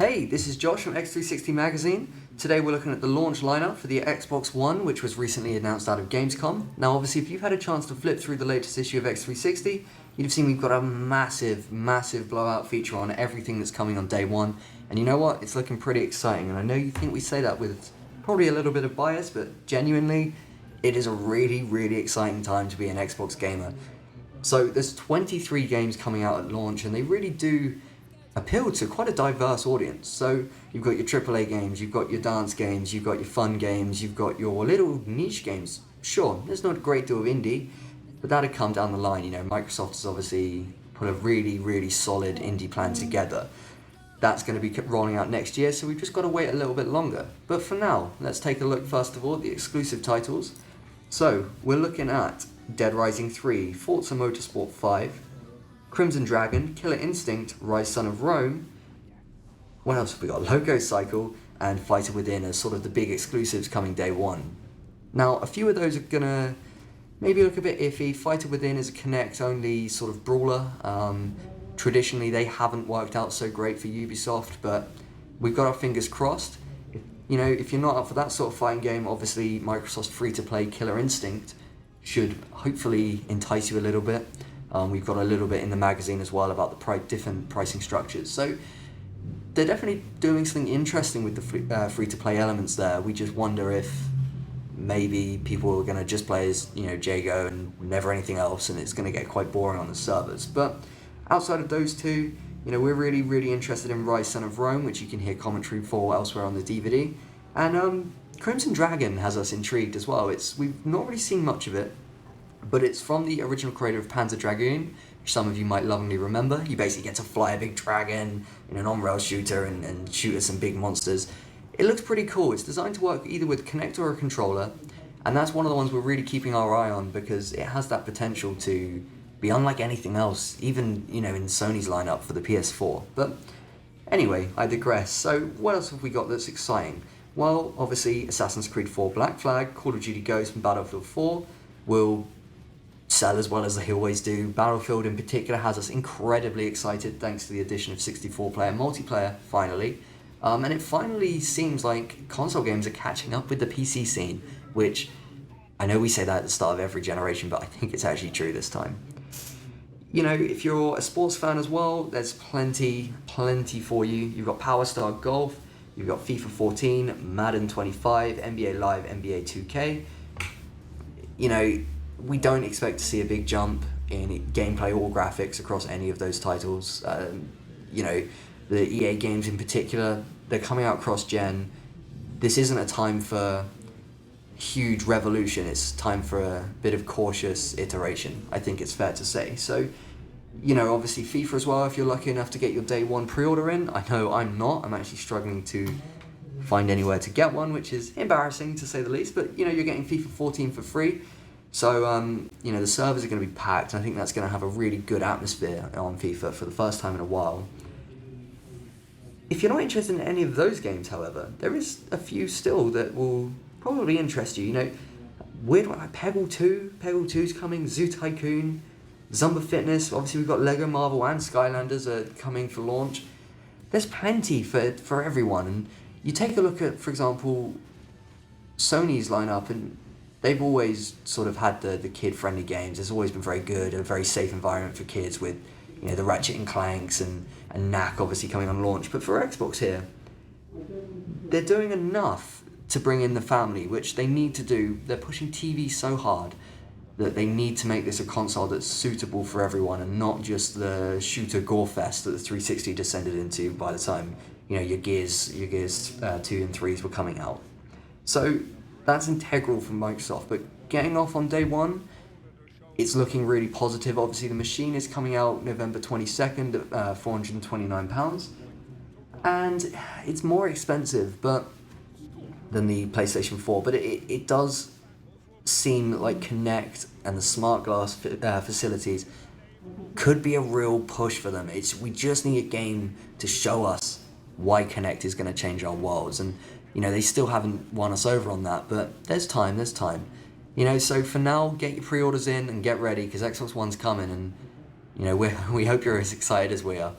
Hey, this is Josh from X360 Magazine. Today we're looking at the launch lineup for the Xbox One, which was recently announced out of Gamescom. Now obviously if you've had a chance to flip through the latest issue of X360, you'd have seen we've got a massive blowout feature on everything that's coming on day one. And you know what? It's looking pretty exciting. And I know you think we say that with probably a little bit of bias, but genuinely, it is a really exciting time to be an Xbox gamer. So there's 23 games coming out at launch, and they really do appeal to quite a diverse audience. So you've got your AAA games, you've got your dance games, you've got your fun games, you've got your little niche games. Sure, there's not a great deal of indie, but that'd come down the line. You know, Microsoft has obviously put a really solid indie plan together. That's going to be rolling out next year, so we've just got to wait a little bit longer. But for now, let's take a look first of all at the exclusive titles. So we're looking at Dead Rising 3, Forza Motorsport 5, Crimson Dragon, Killer Instinct, Rise Son of Rome. What else have we got? Logo Cycle and Fighter Within as sort of the big exclusives coming day one. Now, a few of those are gonna maybe look a bit iffy. Fighter Within is a Kinect-only sort of brawler. Traditionally, they haven't worked out so great for Ubisoft, but we've got our fingers crossed. You know, if you're not up for that sort of fighting game, obviously Microsoft's free-to-play Killer Instinct should hopefully entice you a little bit. We've got a little bit in the magazine as well about the different pricing structures. So they're definitely doing something interesting with the free-to-play elements there. We just wonder if maybe people are going to just play as, you know, Jago and never anything else, and it's going to get quite boring on the servers. But outside of those two, you know, we're really interested in Rise Son of Rome, which you can hear commentary for elsewhere on the DVD. And Crimson Dragon has us intrigued as well. We've not really seen much of it, but it's from the original creator of Panzer Dragoon, which some of you might lovingly remember. You basically get to fly a big dragon in an on-rail shooter and shoot at some big monsters. It looks pretty cool. It's designed to work either with Kinect or a controller, and that's one of the ones we're really keeping our eye on because it has that potential to be unlike anything else, even, you know, in Sony's lineup for the PS4. But anyway, I digress. So what else have we got that's exciting? Well, obviously Assassin's Creed 4 Black Flag, Call of Duty Ghosts, and Battlefield 4 will sell as well as they always do. Battlefield in particular has us incredibly excited thanks to the addition of 64-player multiplayer, finally. And it finally seems like console games are catching up with the PC scene, which I know we say that at the start of every generation, but I think it's actually true this time. You know, if you're a sports fan as well, there's plenty for you. You've got Power Star Golf, you've got FIFA 14, Madden 25, NBA Live, NBA 2K. You know, we don't expect to see a big jump in gameplay or graphics across any of those titles. You know, the EA games in particular, they're coming out cross-gen. This isn't a time for huge revolution, it's time for a bit of cautious iteration, I think it's fair to say. So, you know, obviously FIFA as well, if you're lucky enough to get your day one pre-order in. I know I'm not, I'm actually struggling to find anywhere to get one, which is embarrassing to say the least, but you know, you're getting FIFA 14 for free. So, you know, the servers are going to be packed, and I think that's going to have a really good atmosphere on FIFA for the first time in a while. If you're not interested in any of those games, however, there is a few still that will probably interest you. You know, weird one like Peggle 2. Peggle 2's coming, Zoo Tycoon, Zumba Fitness. Obviously, we've got Lego Marvel and Skylanders are coming for launch. There's plenty for everyone. And you take a look at, for example, Sony's lineup, and they've always sort of had the kid-friendly games. It's always been very good, a very safe environment for kids with, you know, the Ratchet and Clanks and Knack obviously coming on launch. But for Xbox here, they're doing enough to bring in the family, which they need to do. They're pushing TV so hard that they need to make this a console that's suitable for everyone and not just the shooter gore fest that the 360 descended into by the time, you know, your Gears 2 and 3s were coming out. So that's integral for Microsoft, but getting off on day one, it's looking really positive. Obviously the machine is coming out November 22nd at £429, and it's more expensive than the PlayStation 4, but it does seem like Kinect and the smart glass facilities could be a real push for them. We just need a game to show us why Kinect is going to change our worlds, and you know, they still haven't won us over on that, but there's time. You know, so for now, get your pre-orders in and get ready, because Xbox One's coming, and you know, we hope you're as excited as we are.